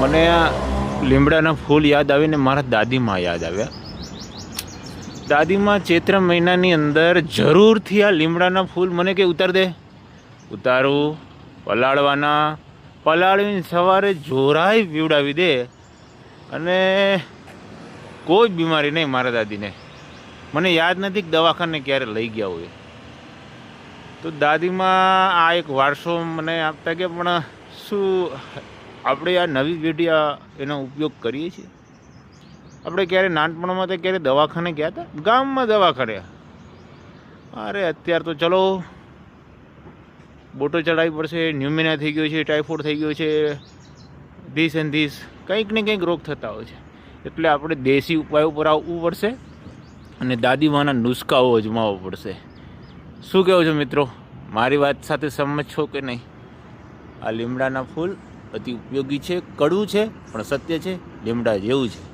મને આ લીમડાના ફૂલ યાદ આવીને મારા દાદીમાં યાદ આવ્યા. દાદીમાં ચૈત્ર મહિનાની અંદર જરૂરથી આ લીમડાના ફૂલ મને કે ઉતાર દે. ઉતારું, પલાળવાના, પલાળવીને સવારે જોરાઈ પીવડાવી દે. અને કોઈ બીમારી નહીં મારા દાદીને. મને યાદ નથી કે દવાખાને ક્યારે લઈ ગયા હોય. તો દાદીમાં આ એક વારસો મને આપતા કે પણ શું આપણે આ નવી પેઢી એનો ઉપયોગ કરીએ છીએ? આપણે ક્યારે નાનપણમાં તો ક્યારે દવાખાને ગયા હતા? ગામમાં દવાખાને. અરે અત્યારે તો ચલો બોટો ચડાવવી પડશે, ન્યુમેનિયા થઈ ગયો છે, ટાઇફોઇડ થઈ ગયો છે, ધીસ એન્ડ ધીસ કંઈક ને કંઈક રોગ થતા હોય છે. એટલે આપણે દેશી ઉપાયો પર આવવું પડશે અને દાદીમાના નુસ્ખાઓ અજમાવવા પડશે. શું કહો છો મિત્રો? મારી વાત સાથે સંમત છો કે નહીં? આ લીમડાના ફૂલ અતિ ઉપયોગી છે, કડવું છે પણ સત્ય છે, લીમડા જેવું છે.